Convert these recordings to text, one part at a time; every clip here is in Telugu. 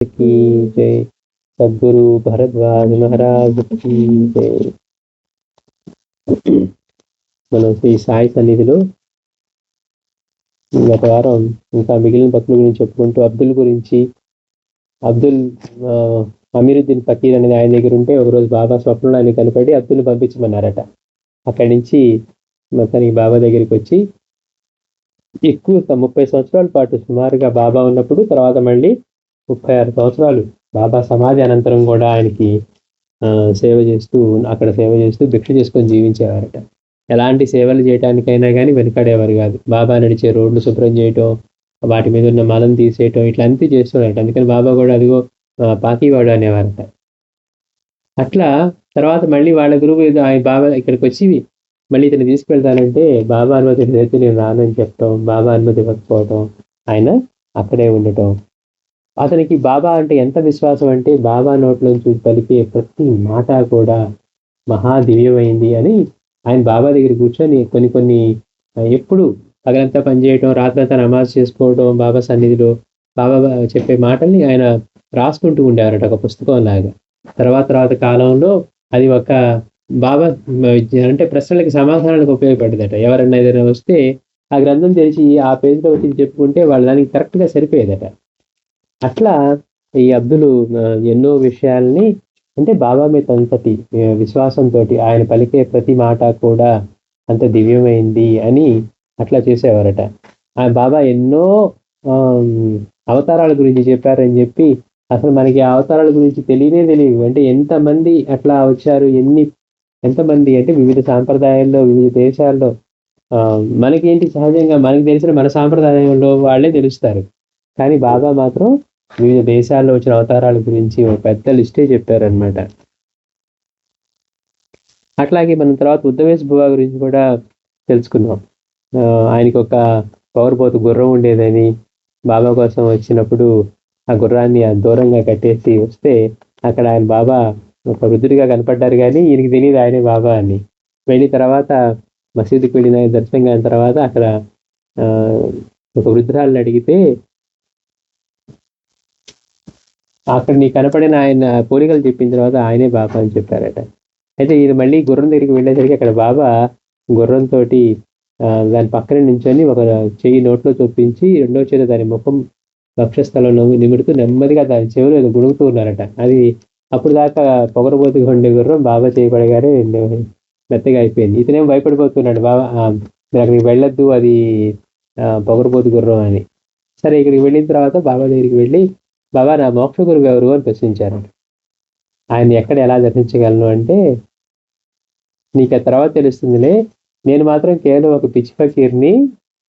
की जय। సద్గురు భరద్వాజ్ మహారాజ్ की जय। మనం శ్రీ సాయి సన్నిధిలో గత వారం ఇంకా మిగిలిన భక్తుల గురించి చెప్పుకుంటూ అబ్దుల్ అమీరుద్దీన్ ఫకీర్ అనేది ఆయన దగ్గర ఉంటే ఒకరోజు బాబా స్వప్నంలో ఆయన కనపడి అబ్దుల్ని పంపించమన్నారట. అక్కడి నుంచి మొత్తానికి బాబా దగ్గరికి వచ్చి ఎక్కువ 30 సంవత్సరాల పాటు సుమారుగా బాబా ఉన్నప్పుడు, తర్వాత మళ్ళీ 36 సంవత్సరాలు బాబా సమాధి అనంతరం కూడా ఆయనకి సేవ చేస్తూ భిక్ష చేసుకొని జీవించేవారట. ఎలాంటి సేవలు చేయడానికైనా కానీ వెనకాడేవారు కాదు. బాబా నడిచే రోడ్లు శుభ్రం చేయటం, వాటి మీద ఉన్న మలం తీసేయటం, ఇట్లా అంతా చేస్తున్నారట. అందుకని బాబా కూడా అదిగో పాకివాడు అనేవారట. అట్లా తర్వాత మళ్ళీ వాళ్ళ గురువు ఆయన బాబా ఇక్కడికి వచ్చి మళ్ళీ ఇతను తీసుకెళ్తానంటే బాబా అనుమతి అయితే నేను రానని చెప్పటం, బాబా అనుమతి ఇవ్వకపోవటం, ఆయన అక్కడే ఉండటం. అతనికి బాబా అంటే ఎంత విశ్వాసం అంటే బాబా నోట్లోంచి పలికే ప్రతి మాట కూడా మహా దివ్యమైంది అని ఆయన బాబా దగ్గర కూర్చొని కొన్ని ఎప్పుడు పగలంతా పనిచేయటం, రాత్రంతా నమాజ్ చేసుకోవడం, బాబా సన్నిధిలో బాబా చెప్పే మాటల్ని ఆయన రాసుకుంటూ ఉండేవారట ఒక పుస్తకం లాగా. తర్వాత కాలంలో అది ఒక బాబా అంటే ప్రశ్నలకి సమాధానాలకు ఉపయోగపడేదట. ఎవరన్నా ఏదైనా వస్తే ఆ గ్రంథం తెరిచి ఆ పేజీలో వచ్చి చెప్పుకుంటే వాళ్ళ దానికి కరెక్ట్గా సరిపోయేదట. అట్లా ఈ అబ్దులు ఎన్నో విషయాల్ని అంటే బాబా మీద అంతటి విశ్వాసంతో ఆయన పలికే ప్రతి మాట కూడా అంత దివ్యమైంది అని అట్లా చేసేవారట. ఆ బాబా ఎన్నో అవతారాల గురించి చెప్పారని చెప్పి అసలు మనకి ఆ అవతారాల గురించి తెలియదు. అంటే ఎంతమంది అట్లా వచ్చారు, ఎంతమంది అంటే వివిధ సాంప్రదాయాల్లో, వివిధ దేశాల్లో. మనకేంటి సహజంగా మనకి తెలిసిన మన సాంప్రదాయంలో వాళ్ళే తెలుస్తారు. కానీ బాబా మాత్రం వివిధ దేశాల్లో వచ్చిన అవతారాల గురించి ఒక పెద్ద లిస్టే చెప్పారనమాట. అట్లాగే మనం తర్వాత ఉద్దవేశ్ బువా గురించి కూడా తెలుసుకున్నాం. ఆయనకి ఒక పవర్బోతు గుర్రం ఉండేదని, బాబా కోసం వచ్చినప్పుడు ఆ గుర్రాన్ని దూరంగా కట్టేసి వస్తే అక్కడ ఆయన బాబా ఒక వృద్ధుడిగా కనపడ్డారు, కానీ ఈయనకి తెలియదు ఆయనే బాబా అని. వెళ్ళిన తర్వాత మసీదుకి వెళ్ళిన దర్శనం అయిన తర్వాత అక్కడ ఒక వృద్ధురాలను అడిగితే అక్కడ నీకు కనపడిన ఆయన కోరికలు చెప్పిన తర్వాత ఆయనే బాబా అని చెప్పారట. అయితే ఇది మళ్ళీ గుర్రం దగ్గరికి వెళ్ళేసరికి అక్కడ బాబా గుర్రంతో దాని పక్కన నించొని ఒక చెయ్యి నోట్లో చొప్పించి రెండో చేత దాని ముఖం వక్షస్థలంలో నిమిడుతూ నెమ్మదిగా దాని చెవులు గుడుగుతూ ఉన్నారట. అది అప్పుడు దాకా పొగరబోతుగా ఉండే గుర్రం బాబా చేయబడగానే మెత్తగా అయిపోయింది. ఇతనేం భయపడిపోతున్నాడు, బాబా మీరు అక్కడికి వెళ్ళొద్దు, అది పొగరబోతు గుర్రం అని. సరే ఇక్కడికి వెళ్ళిన తర్వాత బాబా దగ్గరికి వెళ్ళి బాబా నా మోక్ష గురువు ఎవరు అని ప్రశ్నించారు. ఆయన ఎక్కడ ఎలా దర్శించగలను అంటే నీకు ఆ తర్వాత తెలుస్తుందిలే, నేను మాత్రం కేవలం ఒక పిచ్చి ఫకీర్ని,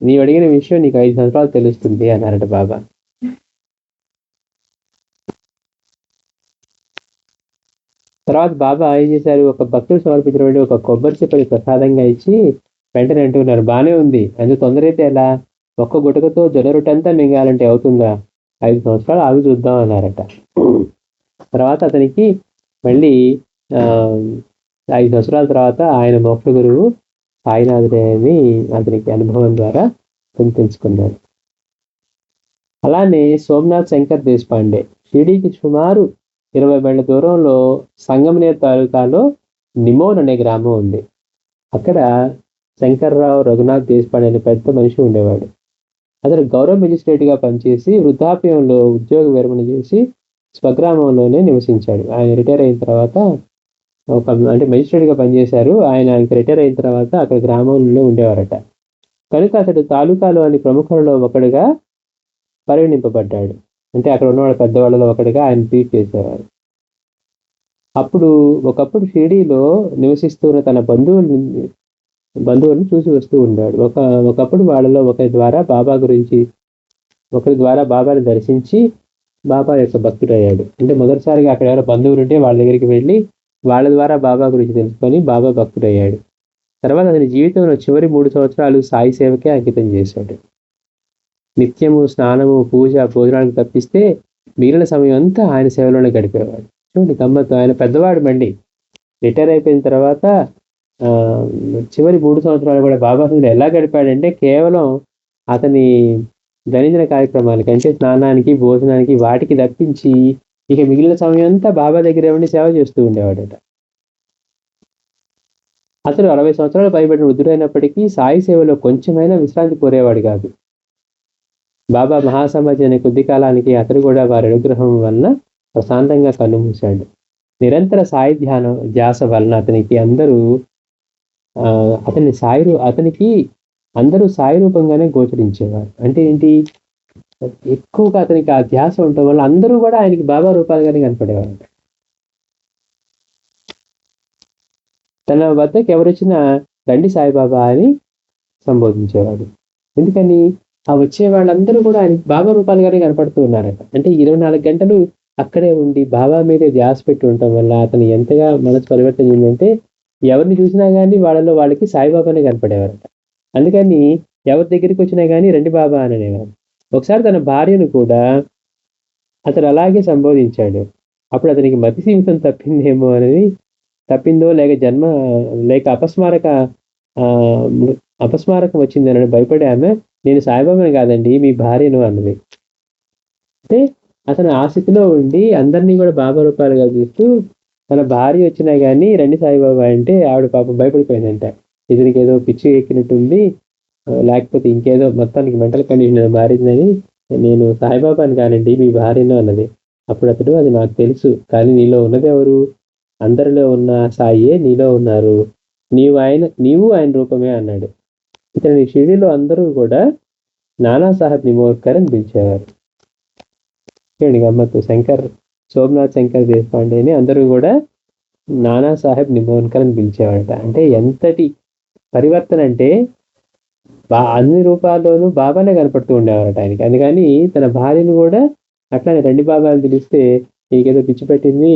నీవు అడిగిన విషయం నీకు 5 సంవత్సరాలు తెలుస్తుంది అన్నారట బాబా. తర్వాత బాబా ఏం చేశారు, ఒక భక్తులు సమర్పించినటువంటి ఒక కొబ్బరి చెప్పని ప్రసాదంగా ఇచ్చి వెంటనే అంటున్నారు, బానే ఉంది, అందుకు తొందర అయితే ఎలా, ఒక్క గుటకతో జొన్నరొట్టంతా మింగాలంటే అవుతుందా, 5 సంవత్సరాలు ఆగి చూద్దాం అన్నారట. తర్వాత అతనికి మళ్ళీ 5 సంవత్సరాల తర్వాత ఆయన మోక్ష గురువు సాయినాథుడే అని అతనికి అనుభవం ద్వారా తెలుసుకున్నాడు. అలానే సోమనాథ్ శంకర్ దేశపాండే షిరిడీకి సుమారు 20 మైళ్ళ దూరంలో సంగమనేర్ తాలూకాలో నిమోన్ అనే గ్రామం ఉంది. అక్కడ శంకర్రావు రఘునాథ్ దేశపాండే అనే పెద్ద మనిషి ఉండేవాడు. అతను గౌరవ మెజిస్ట్రేట్గా పనిచేసి వృద్ధాప్యంలో ఉద్యోగ విరమణ చేసి స్వగ్రామంలోనే నివసించాడు. ఆయన రిటైర్ అయిన తర్వాత అంటే మెజిస్ట్రేట్గా పనిచేశారు. ఆయనకి రిటైర్ అయిన తర్వాత అక్కడ గ్రామంలో ఉండేవారట. కనుక అతడు తాలూకాలోని ప్రముఖులలో ఒకడుగా పరిగణింపబడ్డాడు. అంటే అక్కడ ఉన్నవాడు పెద్దవాళ్ళలో ఒకటిగా ఆయన ట్రీట్ చేసేవారు. ఒకప్పుడు షిరిడీలో నివసిస్తున్న తన బంధువులను చూసి వస్తూ ఉన్నాడు. ఒకప్పుడు వాళ్ళలో ఒకరి ద్వారా బాబాని దర్శించి బాబా యొక్క భక్తుడయ్యాడు. అంటే మొదటిసారిగా అక్కడ ఎవరో బంధువులు ఉంటే వాళ్ళ దగ్గరికి వెళ్ళి వాళ్ళ ద్వారా బాబా గురించి తెలుసుకొని బాబా భక్తుడయ్యాడు. తర్వాత అతని జీవితంలో చివరి 3 సంవత్సరాలు సాయి సేవకే అంకితం చేశాడు. నిత్యము స్నానము, పూజ, భోజనానికి తప్పిస్తే మిగిలిన సమయం అంతా ఆయన సేవలోనే గడిపేవాడు. చూడండి గమ్మత్తు, ఆయన పెద్దవాడు, మళ్ళీ రిటైర్ అయిపోయిన తర్వాత చివరి 3 సంవత్సరాలు కూడా బాబా ఎలా గడిపాడంటే కేవలం అతని దైనందిన కార్యక్రమాలకి అంటే స్నానానికి, భోజనానికి వాటికి తప్పించి ఇక మిగిలిన సమయం అంతా బాబా దగ్గర ఉండి సేవ చేస్తూ ఉండేవాడట. అతడు 60 సంవత్సరాలు పైబడిన వృద్ధుడైనప్పటికీ సాయి సేవలో కొంచెమైనా విశ్రాంతి కోరేవాడు కాదు. బాబా మహాసమాధి అనే కొద్ది కాలానికి అతడు కూడా వారి అనుగ్రహం వలన ప్రశాంతంగా కన్నుమూశాడు. నిరంతర సాయి ధ్యాస వలన అతనికి అందరూ సాయి రూపంగానే గోచరించేవారు. అంటే ఏంటి, ఎక్కువగా అతనికి ఆ ధ్యాస ఉండటం వల్ల అందరూ కూడా ఆయనకి బాబా రూపాలుగానే కనపడేవారు. తన వద్దకు ఎవరొచ్చినా రండి సాయిబాబా అని సంబోధించేవాడు. ఎందుకని ఆ వచ్చే వాళ్ళందరూ కూడా ఆయన బాబా రూపాలుగానే కనపడుతూ ఉన్నారట. అంటే 24 గంటలు అక్కడే ఉండి బాబా మీదే ధ్యాస పెట్టి ఉండటం వల్ల అతను ఎంతగా మనసు పరివర్తన చెందంటే ఎవరిని చూసినా కానీ వాళ్ళకి సాయిబాబానే కనపడేవారట. అందుకని ఎవరి దగ్గరికి వచ్చినా కానీ రండి బాబా అని అనేవారు. ఒకసారి తన భార్యను కూడా అతను అలాగే సంబోధించాడు. అప్పుడు అతనికి మతి సీమితం తప్పిందో లేక అపస్మారకం వచ్చిందని భయపడి ఆమె, నేను సాయిబాబాని కాదండి మీ భార్యను అన్నది. అంటే అతను ఆ స్థితిలో ఉండి అందరినీ కూడా బాబా రూపాలుగా చూస్తూ తన భార్య వచ్చినా కానీ రండి సాయిబాబా అంటే ఆవిడ పాపం భయపడిపోయిందంట. ఇతనికి ఏదో పిచ్చి ఎక్కినట్టుంది, లేకపోతే ఇంకేదో మొత్తానికి మెంటల్ కండిషన్ మారిందని, నేను సాయిబాబాని కానండి మీ భార్యను అన్నది. అప్పుడు అతడు, అది నాకు తెలుసు, కానీ నీలో ఉన్నది ఎవరు? అందరిలో ఉన్న సాయియే నీలో ఉన్నారు, నీవు ఆయన రూపమే అన్నాడు. ఇతని షిరిడీలో అందరూ కూడా నానాసాహెబ్ నిమోన్కర్ అని పిలిచేవారు. గమ్మత్తు, సోమనాథ్ శంకర్ దేశపాండేని అందరూ కూడా నానాసాహెబ్ నిమోన్కర్ అని పిలిచేవాడట. అంటే ఎంతటి పరివర్తన అంటే అన్ని రూపాల్లోనూ బాబానే కనపడుతూ ఉండేవారట ఆయనకి. అందుకని తన భార్యను కూడా అట్లానే రెండు బాబాలు పిలిస్తే నీకేదో పిచ్చి పెట్టింది,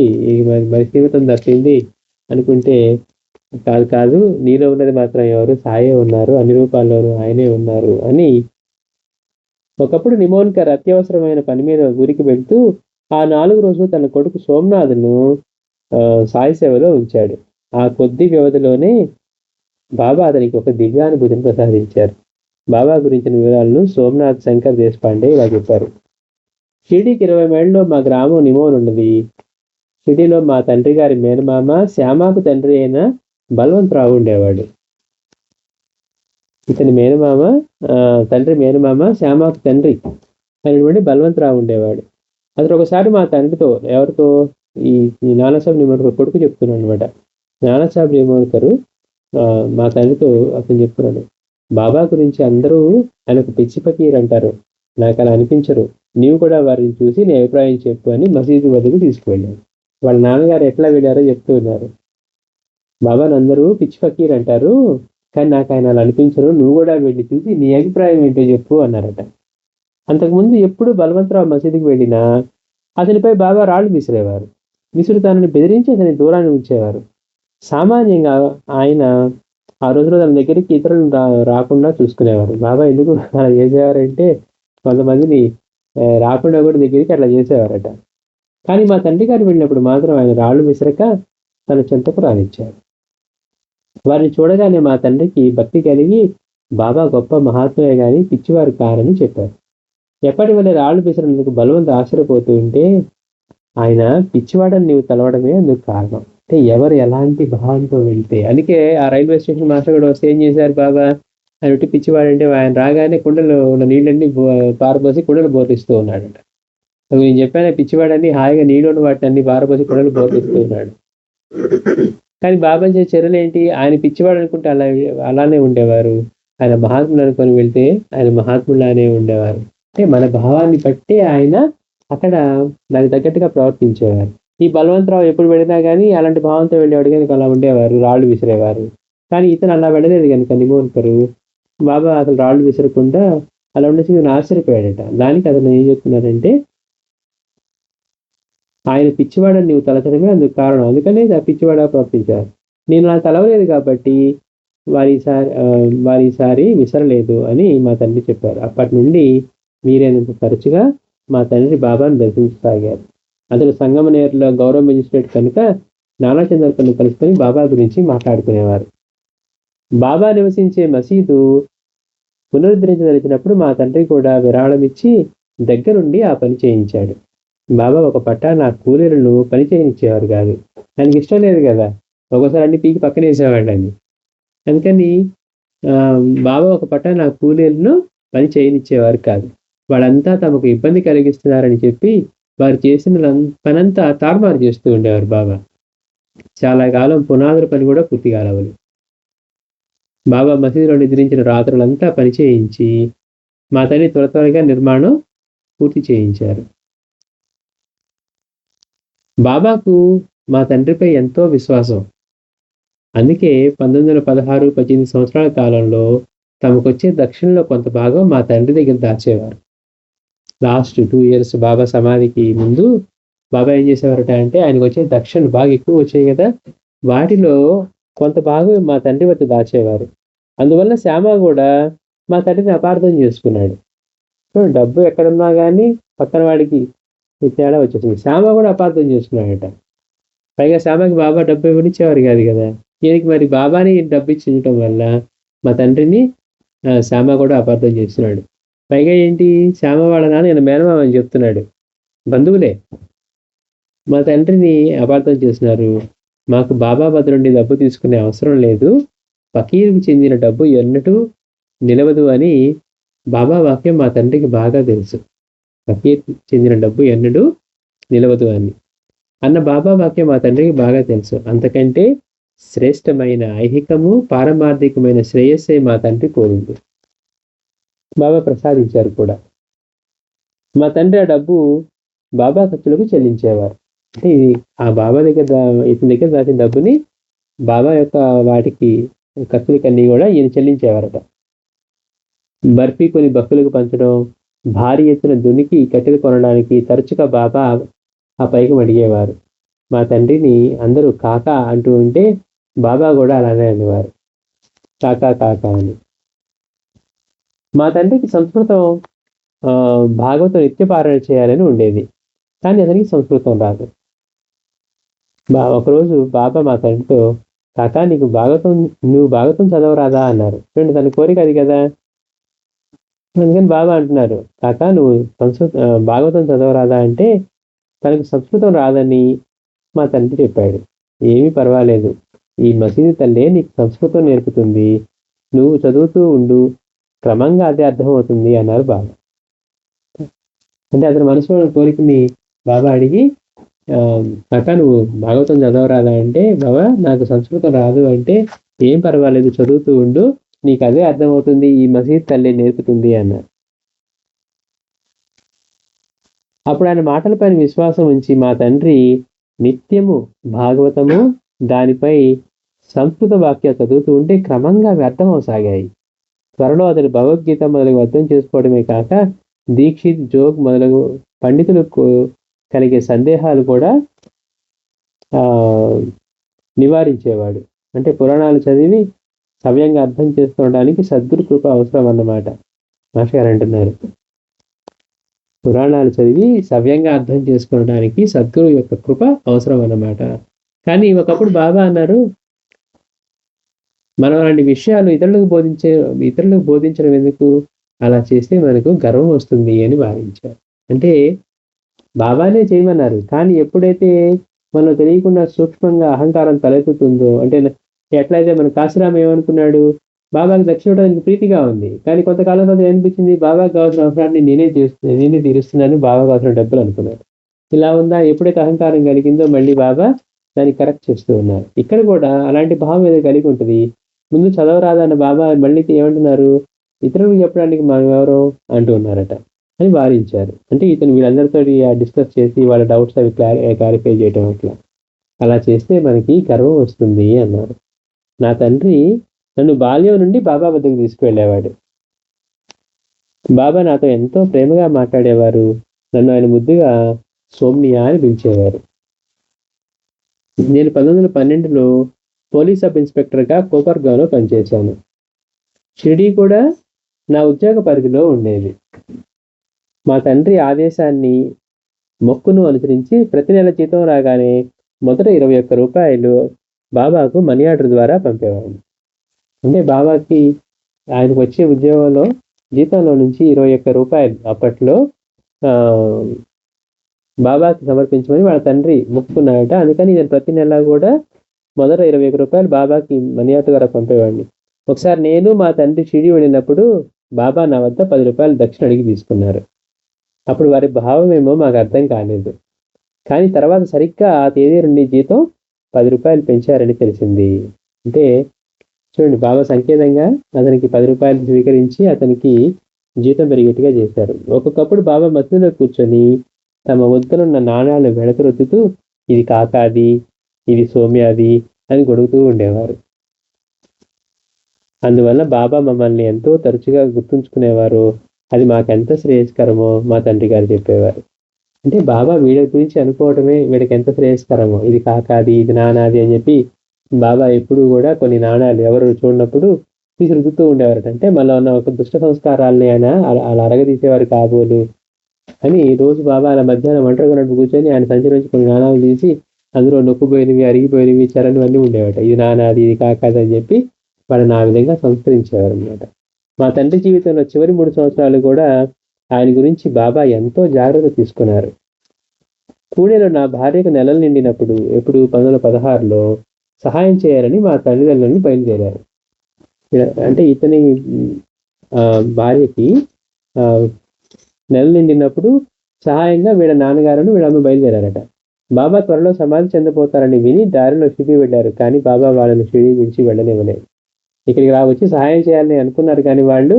మరి జీవితం తప్పింది అనుకుంటే, కాదు నీలో ఉన్నది మాత్రం ఎవరు? సాయే ఉన్నారు, అన్ని రూపాల్లోనూ ఆయనే ఉన్నారు అని. ఒకప్పుడు నిమోన్కర్ అత్యవసరమైన పని మీద ఊరికి వెళ్తూ ఆ 4 రోజులు తన కొడుకు సోమనాథ్ను సాయి సేవలో ఉంచాడు. ఆ కొద్ది వ్యవధిలోనే బాబా అతనికి ఒక దివ్యానుభూతిని ప్రసాదించారు. బాబా గురించిన వివరాలను సోమనాథ్ శంకర్ దేశపాండే ఇలా చెప్పారు. షిరిడీకి 20 మైళ్ళలో మా గ్రామం నిమోన్ ఉన్నది. షిరిడీలో మా తండ్రి గారి మేనమామ శ్యామాకు తండ్రి అయిన బల్వంతరావు ఉండేవాడు. ఇతని తండ్రి మేనమామ శ్యామాకు తండ్రి అయినటువంటి బల్వంతరావు ఉండేవాడు. అతను ఒకసారి మా తండ్రితో, ఎవరితో, ఈ నానాసాహెబ్ నిమోన్కర్ కొడుకు చెప్తున్నాడు అనమాట. నానాసాహెబ్ నిమోన్కర్ మా తండ్రితో అతను చెప్తున్నాడు, బాబా గురించి అందరూ ఆయనకు పిచ్చి ఫకీర్ అంటారు, నాకు అలా అనిపించరు, నీవు కూడా వారిని చూసి నీ అభిప్రాయం చెప్పు అని మసీదు వద్దకు తీసుకువెళ్ళాడు. వాళ్ళ నాన్నగారు ఎట్లా వెళ్ళారో చెప్తూ ఉన్నారు. బాబాని అందరూ పిచ్చి ఫకీర్ అంటారు, కానీ నాకు ఆయన అలా అనిపించరు, నువ్వు కూడా వెళ్ళి చూసి నీ అభిప్రాయం ఏంటో చెప్పు అన్నారట. అంతకుముందు ఎప్పుడు బల్వంతరావు మసీదుకి వెళ్ళినా అతనిపై బాబా రాళ్ళు విసిరేవారు. తనని బెదిరించి అతని దూరాన్ని ఉంచేవారు. సామాన్యంగా ఆయన ఆ రోజులో తన దగ్గరికి ఇతరులు రాకుండా చూసుకునేవారు. బాబా ఎందుకు అలా చేసేవారంటే కొంతమందిని రాకుండా కూడా దగ్గరికి అట్లా చేసేవారట. కానీ మా తండ్రి గారు వెళ్ళినప్పుడు మాత్రం ఆయన రాళ్ళు విసరక తన చెంతకు రానిచ్చారు. వారిని చూడగానే మా తండ్రికి భక్తి కలిగి బాబా గొప్ప మహాత్మే గాని పిచ్చివారు కారని చెప్పారు. ఎప్పటి వల్ల రాళ్ళు విసిరినందుకు బలవంత ఆశ్చర్యపోతూ ఉంటే, ఆయన పిచ్చివాడని నీవు తెలవడమే అందుకు కారణం. అంటే ఎవరు ఎలాంటి భావంతో వెళ్తే, అందుకే ఆ రైల్వే స్టేషన్ మాస్టర్ కూడా వస్తే ఏం చేశారు బాబా, ఆయన ఒకటి పిచ్చివాడంటే ఆయన రాగానే కుండలో ఉన్న నీళ్ళన్నీ పారబోసి కుండలు బోర్లిస్తూ ఉన్నాడట. నేను చెప్పాను పిచ్చివాడని, హాయిగా నీళ్ళని వాటిని పారబోసి కుండలు బోర్లిస్తూ ఉన్నాడు. కానీ బాబా చేసే చర్యలు ఏంటి, ఆయన పిచ్చివాడు అనుకుంటే అలానే ఉండేవారు, ఆయన మహాత్ములు అనుకొని వెళ్తే ఆయన మహాత్ములానే ఉండేవారు. అంటే మన భావాన్ని బట్టి ఆయన అక్కడ దానికి తగ్గట్టుగా ప్రవర్తించేవారు. ఈ బలవంతరావు ఎప్పుడు వెళ్ళినా కానీ అలాంటి భావంతో వెళ్ళేవాడు కనుక అలా ఉండేవారు, రాళ్ళు విసిరేవారు. కానీ ఇతను అలా వెళ్ళలేదు కనుక నిమోన్కరు బాబా అసలు రాళ్ళు విసరకుండా అలా ఉండేసి ఆశ్చర్యపోయాడట. దానికి అతను ఏం చెప్తున్నాడంటే, ఆయన పిచ్చివాడని నీవు తలచడమే అందుకు కారణం, అందుకనే ఆ పిచ్చివాడా ప్రవర్తించారు. నేను అలా తలవలేదు కాబట్టి వారీసారి విసరలేదు అని మా తండ్రి చెప్పారు. అప్పటి నుండి మీరేంత తరచుగా మా తండ్రి బాబాను దర్శించసాగారు. అతను సంగమనేరులో గౌరవ మెజిస్ట్రేట్ కనుక నానాచంద్రకర్ను కలుసుకొని బాబా గురించి మాట్లాడుకునేవారు. బాబా నివసించే మసీదు పునరుద్ధరించదలిచినప్పుడు మా తండ్రి కూడా విరాళం ఇచ్చి దగ్గరుండి ఆ పని చేయించాడు. బాబా ఒక పట్టాన ఆ కూలీలను పని చేయనిచ్చేవారు కాదు. ఆయనకి ఇష్టం లేదు కదా, ఒక్కోసారి అన్ని పీకి పక్కన వేసేవాడు అని. అందుకని బాబా ఒక పట్టాన ఆ కూలీలను పని చేయనిచ్చేవారు కాదు. వాళ్ళంతా తమకు ఇబ్బంది కలిగిస్తున్నారని చెప్పి వారు చేసిన పనంతా తారుమారు చేస్తూ ఉండేవారు బాబా. చాలా కాలం పునాదుల పని కూడా పూర్తి కాలవదు. బాబా మసీదులో నిద్రించిన రాత్రులంతా పని చేయించి మా తండ్రి త్వరగా నిర్మాణం పూర్తి చేయించారు. బాబాకు మా తండ్రిపై ఎంతో విశ్వాసం. అందుకే 1916-18 సంవత్సరాల కాలంలో తమకొచ్చే దక్షిణలో కొంత భాగం మా తండ్రి దగ్గర దాచేవారు. లాస్ట్ 2 years బాబా సమాధికి ముందు బాబా ఏం చేసేవారట అంటే, ఆయనకు వచ్చే దక్షిణ బాగా ఎక్కువ వచ్చాయి కదా, వాటిలో కొంత భాగం మా తండ్రి వద్ద దాచేవారు. అందువల్ల శ్యామ కూడా మా తండ్రిని అపార్థం చేసుకున్నాడు. డబ్బు ఎక్కడున్నా కానీ పక్కన వాడికి తేడా వచ్చేసింది. శ్యామ కూడా అపార్థం చేసుకున్నాడట. పైగా శ్యామకి బాబా డబ్బు ఇవ్వనిచ్చేవారు కాదు కదా, ఈయనకి మరి బాబాని డబ్బు ఇచ్చించడం వల్ల మా తండ్రిని శ్యామ కూడా అపార్థం చేస్తున్నాడు. పైగా ఏంటి, శ్యామ వాళ్ళ నాన్న నేను మేనమామ అని చెప్తున్నాడు. బంధువులే మా తండ్రిని అపార్థం చేస్తున్నారు. మాకు బాబా వద్ద నుండి డబ్బు తీసుకునే అవసరం లేదు, ఫకీర్కి చెందిన డబ్బు ఎన్నటూ నిలవదు అని బాబా వాక్యం మా తండ్రికి బాగా తెలుసు. ఫకీర్కి చెందిన డబ్బు ఎన్నడూ నిలవదు అని అన్న బాబా వాక్యం మా తండ్రికి బాగా తెలుసు. అంతకంటే శ్రేష్టమైన ఐహికము పారమార్థికమైన శ్రేయస్సే మా తండ్రి కోరింది. బాబా ప్రసాదించారు కూడా. మా తండ్రి ఆ డబ్బు బాబా ఖర్చులకు చెల్లించేవారు. అంటే ఆ బాబా దగ్గర ఇతని దగ్గర దాచిన డబ్బుని బాబా యొక్క వాటికి ఖర్చులకన్నీ కూడా ఈయన చెల్లించేవారట. బర్ఫీ కొని భక్తులకు పంచడం, భారీ ఎత్తున దునికి కట్టెలు కొనడానికి తరచుగా బాబా ఆ పైకి అడిగేవారు. మా తండ్రిని అందరూ కాకా అంటూ ఉంటే బాబా కూడా అలానే అనేవారు, కాకా కాకా అని. మా తండ్రికి సంస్కృతం భాగవతం నిత్యపారాయణ చేయాలని ఉండేది, కానీ అతనికి సంస్కృతం రాదు. ఒకరోజు బాబా మా తండ్రితో, కాకా నువ్వు భాగవతం చదవరాదా అన్నారు. చూడండి, తన కోరిక అది కదా. అందుకని బాబా అంటున్నారు, కాకా నువ్వు భాగవతం చదవరాదా అంటే తనకు సంస్కృతం రాదని మా తండ్రి చెప్పాడు. ఏమీ పర్వాలేదు, ఈ మసీదు తల్లే నీకు సంస్కృతం నేర్పుతుంది, నువ్వు చదువుతూ ఉండు, క్రమంగా అదే అర్థమవుతుంది అన్నారు బాబా. అంటే అతని మనసులో కోరికని బాబా అడిగి, కాకా నువ్వు భాగవతం చదవరాదా అంటే, బాబా నాకు సంస్కృతం రాదు అంటే ఏం పర్వాలేదు చదువుతూ ఉండు, నీకు అదే అర్థమవుతుంది, ఈ మసీద్ తల్లి నేర్పుతుంది అన్నారు. అప్పుడు ఆయన మాటలపైన విశ్వాసం ఉంచి మా తండ్రి నిత్యము భాగవతము దానిపై సంస్కృత వాక్య చదువుతూ ఉంటే క్రమంగా వ్యర్థం అవసాగాయి. త్వరలో అతని భగవద్గీత మొదలగు అర్థం చేసుకోవడమే కాక దీక్షిత్, జోగ్ మొదలగు పండితులకు కలిగే సందేహాలు కూడా నివారించేవాడు. అంటే పురాణాలు చదివి సవ్యంగా అర్థం చేసుకోవడానికి సద్గురు కృప అవసరం అన్నమాట. మాస్టర్ గారు అంటున్నారు, పురాణాలు చదివి సవ్యంగా అర్థం చేసుకోవడానికి సద్గురు యొక్క కృప అవసరం అన్నమాట. కానీ ఒకప్పుడు బాబా అన్నారు, మనం అలాంటి విషయాలు ఇతరులకు బోధించడం ఎందుకు, అలా చేస్తే మనకు గర్వం వస్తుంది అని భావించారు. అంటే బాబానే చేయమన్నారు, కానీ ఎప్పుడైతే మనం తెలియకుండా సూక్ష్మంగా అహంకారం తలెత్తుతుందో, అంటే ఎట్లయితే మన కాశీరామ్ ఏమనుకున్నాడు, బాబాకి దక్షిణ ఇవ్వడానికి ప్రీతిగా ఉంది, కానీ కొంతకాలం తర్వాత అనిపించింది బాబాకి కావాల్సిన అవసరాన్ని నేనే తీరుస్తున్నాను, బాబా కావాల్సిన డబ్బులు అనుకున్నాడు. ఇలా ఉందా, ఎప్పుడైతే అహంకారం కలిగిందో మళ్ళీ బాబా దాన్ని కరెక్ట్ చేస్తూ ఉన్నారు. ఇక్కడ కూడా అలాంటి భావం ఏదో కలిగి ఉంటుంది. ముందు చదవరాదన్న బాబా మళ్ళీ ఏమంటున్నారు, ఇతరులకు చెప్పడానికి మనం ఎవరో అంటూ ఉన్నారట అని వారించారు. అంటే ఇతను వీళ్ళందరితో డిస్కస్ చేసి వాళ్ళ డౌట్స్ అవి క్లారిఫై చేయటం, అలా చేస్తే మనకి గర్వం వస్తుంది అన్నారు. నా తండ్రి నన్ను బాల్యం నుండి బాబా వద్దకు తీసుకువెళ్ళేవాడు. బాబా నాతో ఎంతో ప్రేమగా మాట్లాడేవారు. నన్ను ఆయన ముద్దుగా సోమ్నియా అని పిలిచేవారు. నేను 1912లో పోలీస్ సబ్ ఇన్స్పెక్టర్గా కోపర్గాంలో పనిచేశాను. షిరిడీ కూడా నా ఉద్యోగ పరిధిలో ఉండేది. మా తండ్రి ఆదేశాన్ని మొక్కును అనుసరించి ప్రతి నెల జీతం రాగానే మొదట 21 రూపాయలు బాబాకు మనీ ఆర్డర్ ద్వారా పంపేవాడిని. అంటే బాబాకి ఆయనకు వచ్చే ఉద్యోగంలో జీతంలో నుంచి 21 రూపాయలు అప్పట్లో బాబాకి సమర్పించమని వాళ్ళ తండ్రి మొక్కుకున్నాడట. అందుకని నేను ప్రతి నెల కూడా మొదట 21 రూపాయలు బాబాకి మనీ ఆర్డర్ ద్వారా పంపేవాడిని. ఒకసారి నేను మా తండ్రి షిరిడి వెళ్ళినప్పుడు బాబా నా వద్ద 10 రూపాయలు దక్షిణ అడిగి తీసుకున్నారు. అప్పుడు వారి భావం ఏమో మాకు అర్థం కాలేదు. కానీ తర్వాత సరిగ్గా ఆ తేదీ నుండి జీతం 10 రూపాయలు పెంచారని తెలిసింది. అంటే చూడండి, బాబా సంకేతంగా అతనికి 10 రూపాయలు స్వీకరించి అతనికి జీతం పెరిగేట్టుగా చేశారు. ఒక్కొక్కప్పుడు బాబా మధ్యలో కూర్చొని తమ వద్దనున్న నాణాలను వెడతరొత్తుతూ ఇది కాకాది, ఇది సోమ్యాది అని గొడుగుతూ ఉండేవారు. అందువల్ల బాబా మమ్మల్ని ఎంతో తరచుగా గుర్తుంచుకునేవారు. అది మాకెంత శ్రేయస్కరమో మా తండ్రి గారు చెప్పేవారు. అంటే బాబా వీడి గురించి అనుకోవటమే వీడికి ఎంత శ్రేయస్కరమో, ఇది కాకాది, ఇది నానాది అని చెప్పి బాబా ఎప్పుడు కూడా కొన్ని నాణాలు ఎవరు చూడనప్పుడు తీసి రుద్దుతూ ఉండేవారట. అంటే మళ్ళీ ఉన్న ఒక దుష్ట సంస్కారాలని ఆయన అలా అరగదీసేవారు కాబోలు అని రోజు బాబా అలా మధ్యాహ్నం ఒంటరిగా నడుపు కూర్చొని ఆయన సంచి నుంచి కొన్ని నాణాలు తీసి అందులో నొక్కుపోయినవి, అరిగిపోయినవి, చరణవన్నీ ఉండేవాట. ఇది నానాది, ఇది కాకాది అని చెప్పి వాళ్ళని ఆ విధంగా సంస్కరించేవారు అనమాట. మా తండ్రి జీవితంలో చివరి 3 సంవత్సరాలు కూడా ఆయన గురించి బాబా ఎంతో జాగ్రత్త తీసుకున్నారు. పూణేలో నా భార్యకు నెలలు నిండినప్పుడు ఎప్పుడు 1916లో సహాయం చేయాలని మా తల్లిదండ్రులను బయలుదేరారు. అంటే ఇతని భార్యకి నెలలు నిండినప్పుడు సహాయంగా వీళ్ళ నాన్నగారును వీళ్ళమ్మ బయలుదేరారట. బాబా త్వరలో సమాధి చెందబోతారని విని దారిలో షిరిడి వెళ్ళారు. కానీ బాబా వాళ్ళని షిరిడి నుంచి వెళ్ళనివ్వలేదు. ఇక్కడికి వచ్చి సహాయం చేయాలని అనుకున్నారు. కానీ వాళ్ళు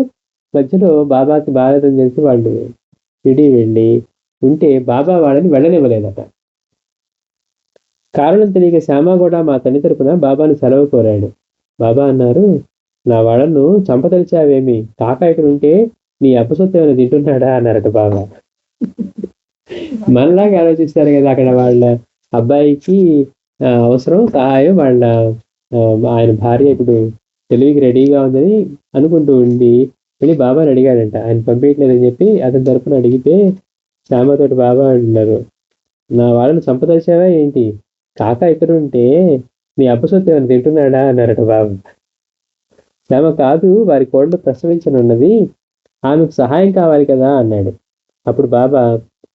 మధ్యలో బాబాకి బాధని తెలిసి వాళ్ళు షిరిడి వెళ్ళి ఉంటే బాబా వాళ్ళని వెళ్ళనివ్వలేదట. కారణం తెలియక శ్యామ కూడా మా తండ్రి తరపున బాబాను సెలవు కోరాడు. బాబా అన్నారు, నా వాళ్ళను చంపదలిచావేమి, కాక ఇక్కడ ఉంటే నీ అపసొత్తు ఏమైనా తింటున్నాడా అన్నారట బాబా. మనలాగా ఆలోచిస్తారు కదా, అక్కడ వాళ్ళ అబ్బాయికి అవసరం సహాయం, వాళ్ళ ఆయన భార్య ఇప్పుడు తెలివికి రెడీగా ఉందని అనుకుంటూ ఉండి వెళ్ళి బాబాని అడిగాడంట. ఆయన పంపించలేదని చెప్పి అతని తరపున అడిగితే శ్యామతోటి బాబా అంటున్నారు, నా వాళ్ళని చంపదలిచావా ఏంటి, కాక ఇక్కడ ఉంటే నీ అబ్బసొత్తు ఏమైనా తింటున్నాడా అన్నారట బాబా. శ్యామ కాదు, వారి కోడలు ప్రసవించనున్నది, ఆమెకు సహాయం కావాలి కదా అన్నాడు. అప్పుడు బాబా,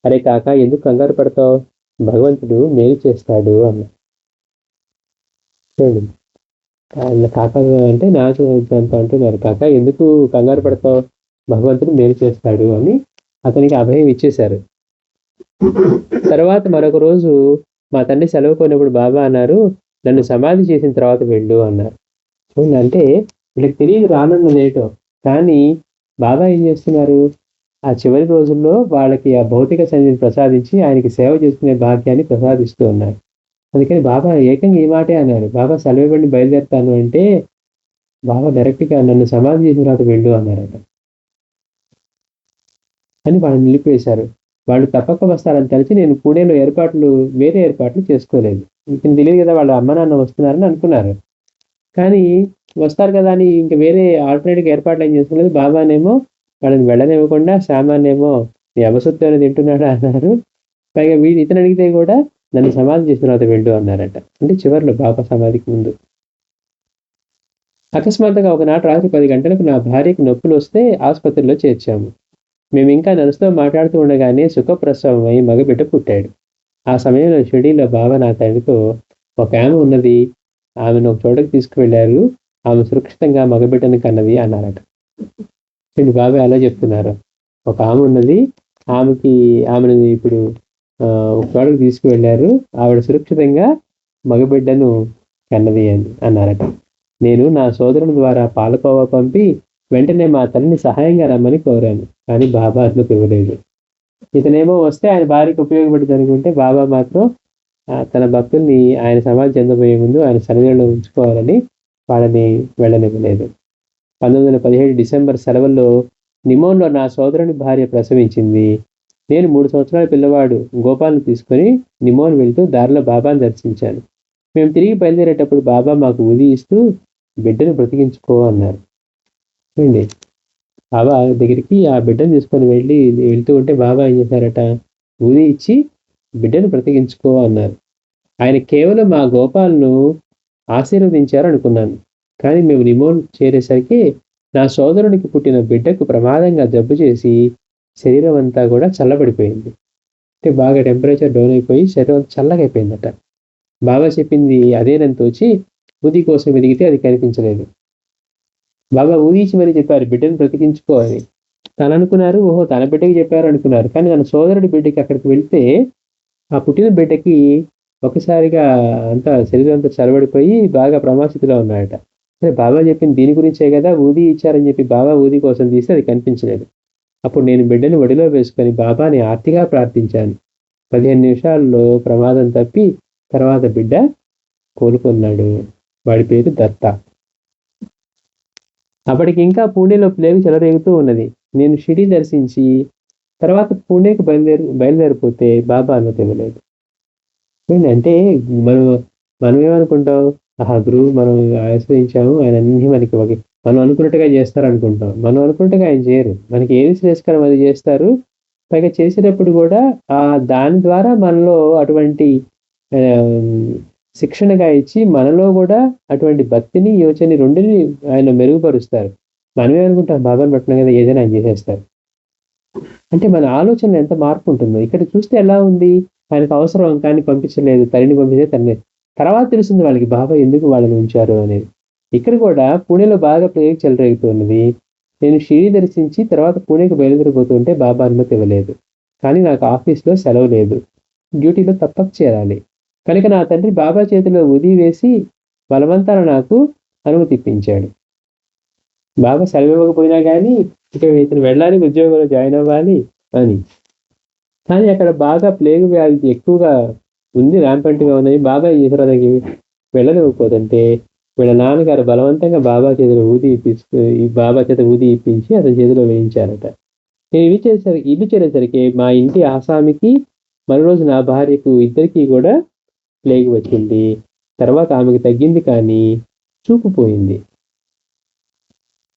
అరే కాక ఎందుకు కంగారు పడతావు, భగవంతుడు మేలు చేస్తాడు అన్నాడు. చూడండి, కాక అంటే నాకు అంటున్నారు, కాక ఎందుకు కంగారు పడతావు, భగవంతుడు మేలు చేస్తాడు అని అతనికి అభయం ఇచ్చేశారు. తర్వాత మరొక రోజు మా తండ్రి సెలవు కొన్నప్పుడు బాబా అన్నారు, నన్ను సమాధి చేసిన తర్వాత వెళ్ళు అన్నారు. చూడండి, అంటే వీళ్ళకి తెలియదు రానున్నదేటో, కానీ బాబా ఏం చేస్తున్నారు, ఆ చివరి రోజుల్లో వాళ్ళకి ఆ భౌతిక సన్నిధిని ప్రసాదించి ఆయనకి సేవ చేసుకునే భాగ్యాన్ని ప్రసాదిస్తూ ఉన్నారు. అందుకని బాబా ఏకంగా ఈ మాటే అన్నారు, బాబా సెలవు ఇవ్వండి బయలుదేరుతాను అంటే బాబా డైరెక్ట్గా నన్ను సమాధి చేసిన తర్వాత వెళ్ళు అన్నారట. అని వాళ్ళని నిలిపేశారు. వాళ్ళు తప్పక వస్తారని తెలిసి నేను పూణేలో వేరే ఏర్పాట్లు చేసుకోలేదు. ఇంక తెలియదు కదా, వాళ్ళ అమ్మ నాన్న వస్తున్నారని అనుకున్నారు. కానీ వస్తారు కదా అని ఇంకా వేరే ఆల్టర్నేటివ్ ఏర్పాట్లు ఏం చేసుకోలేదు. బాబానేమో వాళ్ళని వెళ్ళనివ్వకుండా శ్యామాన్నేమో నీ అవసొత్తు అని తింటున్నాడా అన్నారు. పైగా ఇతను అడిగితే కూడా నన్ను సమాధి చేసిన తర్వాత వెళ్ళు అన్నారట. అంటే చివరిలో బాబా సమాధికి ముందు. అకస్మాత్తుగా ఒకనాటి రాత్రి 10 గంటలకు నా భార్యకు నొప్పులు వస్తే ఆసుపత్రిలో చేర్చాము. మేము ఇంకా నర్సుతో మాట్లాడుతూ ఉండగానే సుఖప్రసవమై మగబిడ్డ పుట్టాడు. ఆ సమయంలో షిరిడీలో బాబా నా తండ్రితో, ఒక ఆమె ఉన్నది, ఆమెను ఒక చోటకి తీసుకువెళ్ళారు, ఆమె సురక్షితంగా మగబిడ్డను కన్నది అన్నారట. బాబా అలా చెప్తున్నారు, ఒక ఆమె ఉన్నది, ఆమెను ఇప్పుడు ఒక చోటకి తీసుకువెళ్ళారు, ఆవిడ సురక్షితంగా మగబిడ్డను కన్నది అని అన్నారట. నేను నా సోదరుని ద్వారా పాలకోవా పంపి వెంటనే మా తల్లిని సహాయంగా రమ్మని కోరాను. కానీ బాబా అనుమతి ఇవ్వలేదు. ఇతనేమో వస్తే ఆయన భార్యకు ఉపయోగపడుతుంది అనుకుంటే బాబా మాత్రం తన భక్తుల్ని ఆయన సమాధి చెందబోయే ముందు ఆయన సన్నిధిలో ఉంచుకోవాలని వాళ్ళని వెళ్ళనివ్వలేదు. 1917 డిసెంబర్ సెలవుల్లో నిమోన్లో నా సోదరుని భార్య ప్రసవించింది. నేను 3 సంవత్సరాల పిల్లవాడు గోపాల్ని తీసుకొని నిమోన్ వెళ్తూ దారిలో బాబాను దర్శించాను. మేము తిరిగి బయలుదేరేటప్పుడు బాబా మాకు ఉది ఇస్తూ బిడ్డను బ్రతికించుకో అన్నారు. చూడండి, బాబా దగ్గరికి ఆ బిడ్డను తీసుకొని వెళ్తూ ఉంటే బాబా ఏం చేశారట, ఊది ఇచ్చి బిడ్డను బ్రతికించుకో అన్నారు. ఆయన కేవలం మా గోపాల్ను ఆశీర్వదించారు అనుకున్నాను. కానీ మేము నిమోన్ చేరేసరికి నా సోదరునికి పుట్టిన బిడ్డకు ప్రమాదంగా జబ్బు చేసి శరీరం అంతా కూడా చల్లబడిపోయింది. అంటే బాగా టెంపరేచర్ డౌన్ అయిపోయి శరీరం అంతా చల్లగా అయిపోయిందట. బాబా చెప్పింది అదేనని తోచి ఊది కోసం వెదిగితే అది కనిపించలేదు. బాబా ఊదించి మరీ చెప్పారు బిడ్డను బ్రతికించుకో అని. తను అనుకున్నారు ఓహో తన బిడ్డకి చెప్పారు అనుకున్నారు. కానీ తన సోదరుడి బిడ్డకి అక్కడికి వెళ్తే ఆ పుట్టిన బిడ్డకి ఒకసారిగా అంతా శరీరం అంతా చల్లబడిపోయి బాగా ప్రమాదస్థితిలో ఉన్నాడట. సరే బాబా చెప్పింది దీని గురించే కదా ఊది ఇచ్చారని చెప్పి బాబా ఊది కోసం తీస్తే అది కనిపించలేదు. అప్పుడు నేను బిడ్డను ఒడిలో వేసుకొని బాబాని ఆర్తిగా ప్రార్థించాను. 15 నిమిషాల్లో ప్రమాదం తప్పి తర్వాత బిడ్డ కోలుకున్నాడు. వాడి పేరు దత్త. అప్పటికి ఇంకా పూణేలో ప్లేగు చెలరేగుతూ ఉన్నది. నేను షిరిడి దర్శించి తర్వాత పూణేకు బయలుదేరిపోతే బాబా అనుమతి ఇవ్వలేదు. అంటే మనం ఏమనుకుంటాం, ఆహా గురువు మనం ఆశ్రయించాము, ఆయన అన్ని మనకి మనం అనుకున్నట్టుగా చేస్తారు అనుకుంటాం. మనం అనుకున్నట్టుగా ఆయన చేయరు. మనకి ఏది శ్రేష్కరం అది చేస్తారు. పైగా చేసేటప్పుడు కూడా దాని ద్వారా మనలో అటువంటి శిక్షణగా ఇచ్చి మనలో కూడా అటువంటి భక్తిని యోచని రెండుని ఆయన మెరుగుపరుస్తారు. మనమే అనుకుంటాం బాబాని పట్టిన కదా ఏదైనా ఆయన చేసేస్తారు. అంటే మన ఆలోచన ఎంత మార్పు ఉంటుందో. ఇక్కడ చూస్తే ఎలా ఉంది, ఆయనకు అవసరం కానీ పంపించలేదు, తల్లిని పంపిస్తే తల్లి తర్వాత తెలిసింది వాళ్ళకి బాబా ఎందుకు వాళ్ళని ఉంచారు అనేది. ఇక్కడ కూడా పూణేలో బాగా ప్లేగ్ చెలరేగుతున్నది. నేను షిరిడి దర్శించి తర్వాత పూణేకి బయలుదేరిపోతుంటే బాబా అనుమతి ఇవ్వలేదు. కానీ నాకు ఆఫీస్లో సెలవు లేదు, డ్యూటీలో తప్పక చేరాలి. కనుక నా తండ్రి బాబా చేతిలో ఉది వేసి బలవంతాన నాకు అనుమతి ఇప్పించాడు. బాబా సెలవు ఇవ్వకపోయినా కానీ ఇక ఇతను వెళ్ళాలి, ఉద్యోగంలో జాయిన్ అవ్వాలి అని. కానీ అక్కడ బాగా ప్లేగు వ్యాధి ఎక్కువగా ఉంది, ర్యాంపెంట్గా ఉన్నది. బాబా ఈశ్వరకి వెళ్ళనివ్వకపోతుంటే వీళ్ళ నాన్నగారు బలవంతంగా బాబా చేతిలో బాబా చేత ఊది ఇప్పించి అతని చేతిలో వేయించారట. నేను ఇల్లు చేరేసరికి మా ఇంటి ఆసామికి మరో రోజు నా భార్యకు ఇద్దరికీ కూడా ప్లేగ్ వచ్చింది. తర్వాత ఆమెకు తగ్గింది కానీ చూపు పోయింది.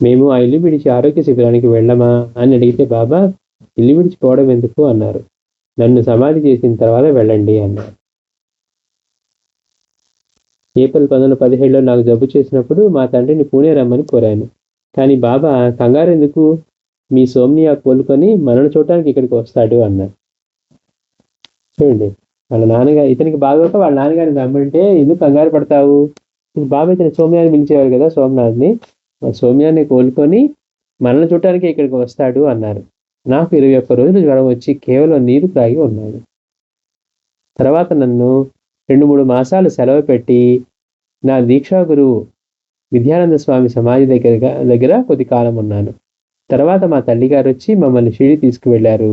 మేము ఆ ఇల్లు విడిచి ఆరోగ్య శిబిరానికి వెళ్ళమా అని అడిగితే బాబా ఇల్లు విడిచిపోవడం ఎందుకు అన్నారు. నన్ను సమాధి చేసిన తర్వాత వెళ్ళండి అన్నారు. ఏప్రిల్ 1917లో నాకు జబ్బు చేసినప్పుడు మా తండ్రిని పూణే రమ్మని కోరాను. కానీ బాబా కంగారు ఎందుకు, మీ సోమ్నియా కోలుకొని మనను చూడటానికి ఇక్కడికి వస్తాడు అన్నారు. చూడండి, వాళ్ళ నాన్నగారు ఇతనికి బాగోక వాళ్ళ నాన్నగారిని రమ్మంటే ఎందుకు కంగారు పడతావు, బాబా ఇతని సోమ్యాన్ని పిలిచేవారు కదా సోమనాథ్ని, సోమ్యాన్ని కోలుకొని మనల్ని చూడటానికి ఇక్కడికి వస్తాడు అన్నారు. నాకు 21 రోజులు జ్వరం వచ్చి కేవలం నీరు తాగి ఉన్నాను. తర్వాత నన్ను 2-3 మాసాలు సెలవు పెట్టి నా దీక్షా గురువు విద్యానంద స్వామి సమాధి దగ్గర కొద్ది కాలం ఉన్నాను. తర్వాత మా తల్లిగారు వచ్చి మమ్మల్ని షిరిడి తీసుకువెళ్ళారు.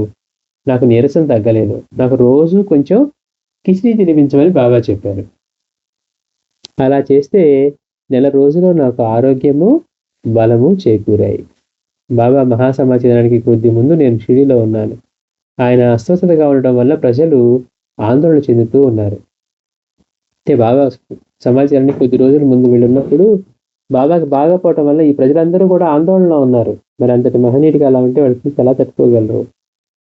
నాకు నీరసం తగ్గలేదు. నాకు రోజు కొంచెం కిచిడి తినిపించమని బాబా చెప్పారు. అలా చేస్తే నెల రోజుల్లో నాకు ఆరోగ్యము బలము చేకూరాయి. బాబా మహాసమాచారానికి కొద్ది ముందు నేను షిరిడిలో ఉన్నాను. ఆయన అస్వస్థతగా ఉండటం వల్ల ప్రజలు ఆందోళన చెందుతూ ఉన్నారు. అంటే బాబా సమాచారానికి కొద్ది రోజుల ముందు వీళ్ళున్నప్పుడు బాబాకి బాగాపోవటం వల్ల ఈ ప్రజలందరూ కూడా ఆందోళనలో ఉన్నారు. మరి అంతటి మహనీయుడిగా అలా ఉంటే వాళ్ళకి ఎలా తట్టుకోగలరు.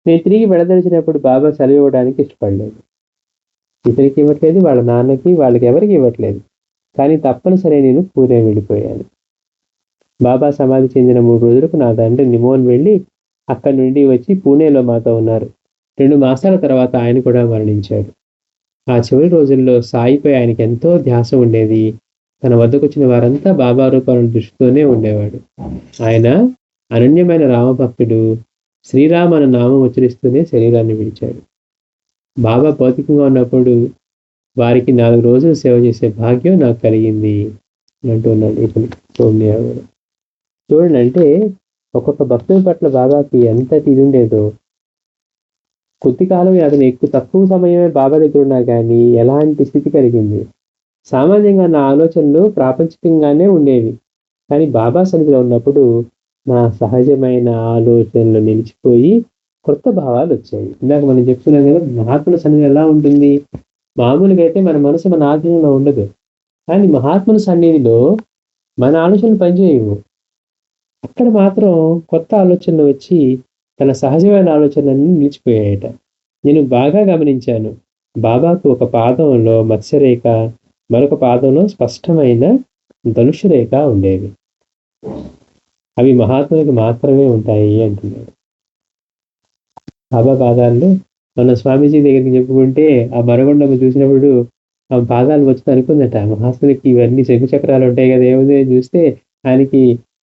నేను తిరిగి వెళదలిచినప్పుడు బాబా సెలవు ఇవ్వడానికి ఇష్టపడలేదు. ఇతనికి ఇవ్వట్లేదు, వాళ్ళ నాన్నకి, వాళ్ళకి ఎవరికి ఇవ్వట్లేదు. కానీ తప్పనిసరి నేను పూణే వెళ్ళిపోయాను. బాబా సమాధి చెందిన 3 రోజులకు నా తండ్రి నిమోన్ వెళ్ళి అక్కడి నుండి వచ్చి పూణేలో మాతో ఉన్నారు. 2 మాసాల తర్వాత ఆయన కూడా మరణించాడు. ఆ చివరి రోజుల్లో సాయిపై ఆయనకి ఎంతో ధ్యాస ఉండేది. తన వద్దకు వచ్చిన వారంతా బాబా రూపాలను దృష్టితోనే ఉండేవాడు. ఆయన అనన్యమైన రామభక్తుడు. శ్రీరామ్ అన్న నామం ఉచ్చరిస్తూనే శరీరాన్ని విడిచాడు. బాబా భౌతికంగా ఉన్నప్పుడు వారికి 4 రోజులు సేవ చేసే భాగ్యం నాకు కలిగింది అంటున్నాడు ఇతను సోమ్నియా. చూడండి, అంటే ఒక్కొక్క భక్తుని పట్ల బాబాకి ఎంతటి ఇది ఉండేదో. కొద్ది కాలం అతను తక్కువ సమయమే బాబా దగ్గర ఉన్నా కానీ ఎలాంటి స్థితి కలిగింది. సామాన్యంగా నా ఆలోచనలు ప్రాపంచికంగానే ఉండేవి. కానీ బాబా సన్నిధిలో ఉన్నప్పుడు నా సహజమైన ఆలోచనలు నిలిచిపోయి కొత్త భావాలు వచ్చాయి. ఇందాక మనం చెప్తున్నాం కదా, మహాత్ముల సన్నిధి ఎలా ఉంటుంది, మామూలుగా అయితే మన మనసు మన ఆధీనంలో ఉండదు. కానీ మహాత్ముల సన్నిధిలో మన ఆలోచనలు పనిచేయవు. అక్కడ మాత్రం కొత్త ఆలోచనలు వచ్చి తన సహజమైన ఆలోచనలన్నీ నిలిచిపోయాయట. నేను బాగా గమనించాను. బాబాకు ఒక పాదంలో మత్స్యరేఖ, మరొక పాదంలో స్పష్టమైన ధనుషు రేఖ ఉండేవి. అవి మహాత్ములకు మాత్రమే ఉంటాయి అంటున్నాడు. బాబా పాదాలు మన స్వామీజీ దగ్గరికి చెప్పుకుంటే ఆ మరగొండమ్మ చూసినప్పుడు ఆ పాదాలు వచ్చి అనుకుందట, మహాత్ములకి ఇవన్నీ శంకు చక్రాలు ఉంటాయి కదా, ఏముంది చూస్తే ఆయనకి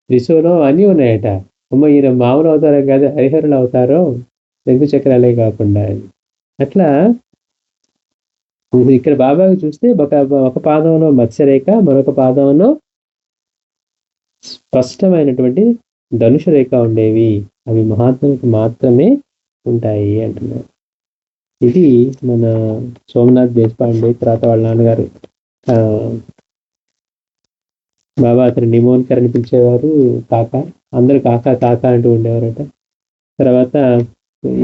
త్రిశూలం అన్నీ ఉన్నాయట. అమ్మ ఈయన మామూలు అవతారం కాదు, హరిహరులు అవతారం, శంకు చక్రాలే కాకుండా అని. అట్లా ఇక్కడ బాబాకి చూస్తే ఒక పాదంలో మత్స్యరేఖ, మరొక పాదంలో స్పష్టమైనటువంటి ధనుషు రేఖ ఉండేవి. అవి మహాత్ములకు మాత్రమే ఉంటాయి అంటున్నారు. ఇది మన సోమనాథ్ దేశపాండే, తర్వాత వాళ్ళ నాన్నగారు బాబా అతను నిమోన్కర్ అని పిలిచేవారు, కాకా, అందరూ కాకా కాకా అంటూ ఉండేవారట. తర్వాత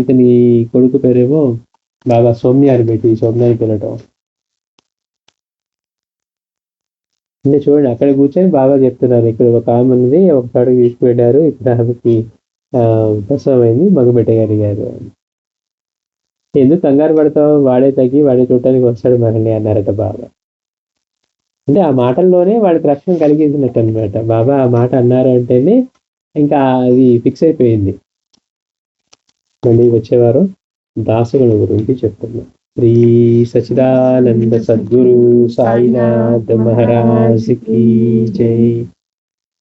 ఇతని కొడుకు పేరేమో బాబా సౌమ్య అని పెట్టి సౌమ్యాన్ని పిలవటం. అంటే చూడండి, అక్కడ కూర్చొని బాగా చెప్తున్నారు, ఇక్కడ ఒక ఆమె ఉన్నది, ఒక చోటకి తీసుకువెళ్ళారు, ఇక్కడ ఆమెకి ప్రసవం అయింది, మగబెట్టగలిగారు. ఎందుకు కంగారు పడతావు, వాడే తగ్గి వాడే చూడటానికి వస్తాడు మనల్ని అన్నారట బాబా. అంటే ఆ మాటల్లోనే వాళ్ళకి రక్షణ కలిగించినట్టు అనమాట. బాబా ఆ మాట అన్నారు అంటేనే ఇంకా అది ఫిక్స్ అయిపోయింది. మళ్ళీ వచ్చేవారు దాసుల గురించి చెప్తున్నాం. శ్రీ సచిదానంద సద్గురు సాయినాథ్ మహారాజ్ కీ జై.